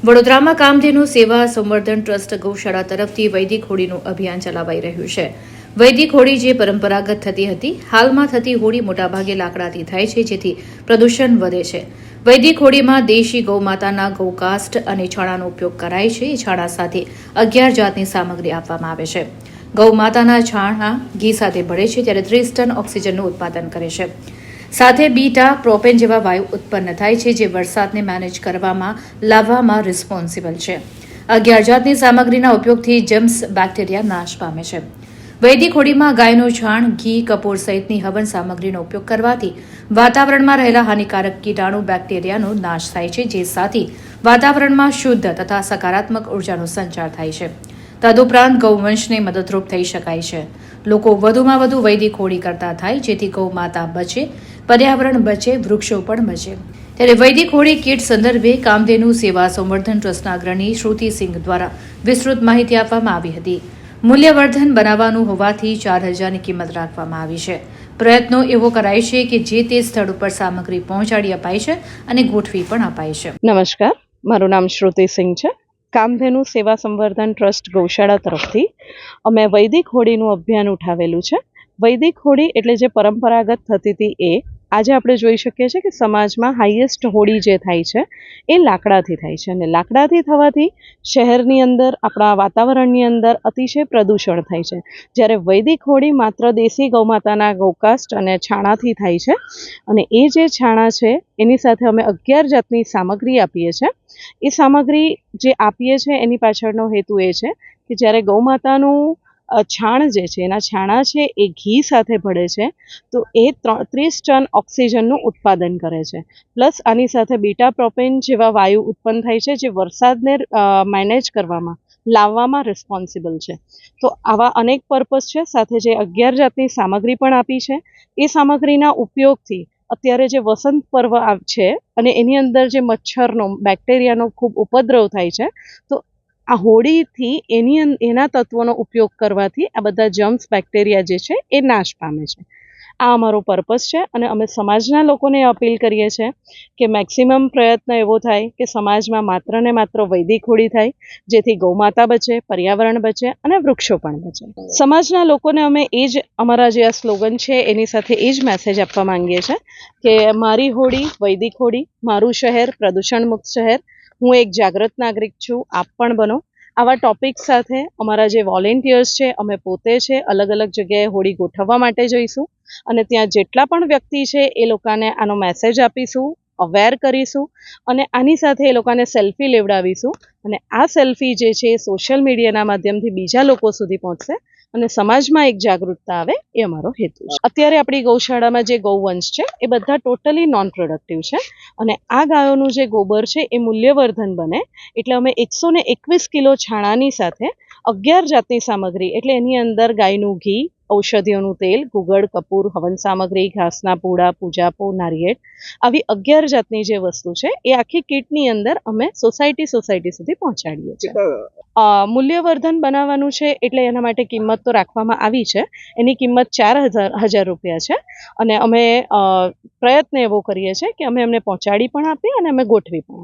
વડોદરામાં કામધેનુ સેવા સંવર્ધન ટ્રસ્ટ ગૌશાળા તરફથી વૈદિક હોળીનું અભિયાન ચલાવાઈ રહ્યું છે. વૈદિક હોળી જે પરંપરાગત થતી હતી, હાલમાં થતી હોળી મોટાભાગે લાકડાથી થાય છે, જેથી પ્રદૂષણ વધે છે. વૈદિક હોળીમાં દેશી ગૌમાતાના ગૌકાસ્ટ અને છાણાનો ઉપયોગ કરાય છે. એ છાણા સાથે 11 જાતની સામગ્રી આપવામાં આવે છે. ગૌમાતાના છાણા ઘી સાથે ભળે છે, ત્યારે 30 ટન ઓક્સિજનનું ઉત્પાદન કરે છે. સાથે બીટા પ્રોપેન જેવા વાયુ ઉત્પન્ન થાય છે, જે વરસાદને મેનેજ કરવામાં લાવવામાં રિસ્પોન્સિબલ છે. 11 જાતની સામગ્રીના ઉપયોગથી જમ્સ બેક્ટેરિયા નાશ પામે છે. વૈદિક હોળીમાં ગાયનું છાણ, ઘી, કપૂર સહિતની હવન સામગ્રીનો ઉપયોગ કરવાથી વાતાવરણમાં રહેલા હાનિકારક કીટાણુ બેક્ટેરિયાનો નાશ થાય છે, જે સાથે વાતાવરણમાં શુદ્ધ તથા સકારાત્મક ઉર્જાનો સંચાર થાય છે. તદુપરાંત ગૌવંશને મદદરૂપ થઈ શકાય છે. લોકો વધુમાં વધુ વૈદિક હોળી કરતા થાય, જેથી ગૌ માતા બચે, પર્યાવરણ બચે, વૃક્ષો પણ બચે. ત્યારે વૈદિક હોળી કીટ સંદર્ભે કામધેનુ સેવા સંવર્ધન ટ્રસ્ટના અગ્રણી શ્રુતિસિંહ દ્વારા વિસ્તૃત માહિતી આપવામાં આવી હતી. મૂલ્યવર્ધન બનાવવાનું હોવાથી 4000ની કિંમત રાખવામાં આવી છે. પ્રયત્નો એવો કરાય છે કે જે તે સ્થળ ઉપર સામગ્રી પહોંચાડી અપાય છે અને ગોઠવી પણ અપાય છે. નમસ્કાર, મારું નામ શ્રુતિસિંહ છે. કામધેનુ સેવા સંવર્ધન ટ્રસ્ટ ગૌશાળા તરફથી અમે વૈદિક હોળીનું અભિયાન ઉઠાવેલું છે. વૈદિક હોળી એટલે જે પરંપરાગત થતી હતી એ આજે આપણે જોઈ શકીએ છીએ કે સમાજમાં હાઈએસ્ટ હોળી જે થાય છે એ લાકડાથી થાય છે, અને લાકડાથી થવાથી શહેરની અંદર, આપણા વાતાવરણની અંદર અતિશય પ્રદૂષણ થાય છે. જ્યારે વૈદિક હોળી માત્ર દેશી ગૌમાતાના ગૌકાસ્ટ અને છાણાથી થાય છે, અને એ જે છાણા છે એની સાથે અમે 11 જાતની સામગ્રી આપીએ છીએ. એ સામગ્રી જે આપીએ છીએ એની પાછળનો હેતુ એ છે કે જ્યારે ગૌમાતાનું છાણ જે છે, એના છાણા છે એ ઘી સાથે ભળે છે, તો એ 30 ટન ઓક્સિજનનું ઉત્પાદન કરે છે. પ્લસ આની સાથે બીટા પ્રોપેન જેવા વાયુ ઉત્પન્ન થાય છે, જે વરસાદને મેનેજ કરવામાં, લાવવામાં રિસ્પોન્સિબલ છે. તો આવા અનેક પર્પઝ છે. સાથે જે 11 જાતની સામગ્રી પણ આપી છે, એ સામગ્રીના ઉપયોગથી અત્યારે જે વસંત પર્વ છે અને એની અંદર જે મચ્છરનો, બેક્ટેરિયાનો ખૂબ ઉપદ્રવ થાય છે, તો આ હોળીથી એના તત્વોનો ઉપયોગ કરવાથી આ બધા જમ્સ બેક્ટેરિયા જે છે એ નાશ પામે છે. આ અમારો પર્પઝ છે, અને અમે સમાજના લોકોને અપીલ કરીએ છીએ કે મેક્સિમમ પ્રયત્ન એવો થાય કે સમાજમાં માત્ર ને માત્ર વૈદિક હોળી થાય, જેથી ગૌમાતા બચે, પર્યાવરણ બચે અને વૃક્ષો પણ બચે. સમાજના લોકોને અમે એ જ અમારા જે આ સ્લોગન છે એની સાથે એ જ મેસેજ આપવા માંગીએ છીએ કે મારી હોળી વૈદિક હોળી, મારું શહેર પ્રદૂષણ મુક્ત શહેર. હું એક જાગૃત નાગરિક છું, આપ પણ બનો. આવા ટોપિક સાથે અમારા જે વોલેન્ટિયર્સ છે, અમે પોતે છે, અલગ અલગ જગ્યાએ હોળી ગોઠવવા માટે જઈશું, અને ત્યાં જેટલા પણ વ્યક્તિ છે એ લોકોને આનો મેસેજ આપીશું, અવેર કરીશું, અને આની સાથે એ લોકોને સેલ્ફી લેવડાવીશું, અને આ સેલ્ફી જે છે એ સોશિયલ મીડિયાના માધ્યમથી બીજા લોકો સુધી પહોંચશે અને સમાજમાં એક જાગૃતતા આવે, એ અમારો હેતુ છે. અત્યારે આપણી ગૌશાળામાં જે ગૌવંશ છે એ બધા ટોટલી નોન પ્રોડક્ટિવ છે, અને આ ગાયોનું જે ગોબર છે એ મૂલ્યવર્ધન બને, એટલે અમે 121 કિલો છાણાની સાથે 11 જાતની સામગ્રી, એટલે એની અંદર ગાયનું ઘી, ઔષધિઓનું તેલ, ગુગળ, કપૂર, હવન સામગ્રી, ઘાસના પૂડા, પૂજાપો, નારિયેળ, આવી 11 જાતની જે વસ્તુ છે એ આખી કીટની અંદર અમે સોસાયટી સુધી પહોંચાડીએ છીએ. મૂલ્યવર્ધન બનાવવાનું છે એટલે એના માટે કિંમત તો રાખવામાં આવી છે. એની કિંમત 4000 રૂપિયા છે, અને અમે પ્રયત્ન એવો કરીએ છીએ કે અમે એમને પહોંચાડી પણ આપીએ અને અમે ગોઠવી પણ.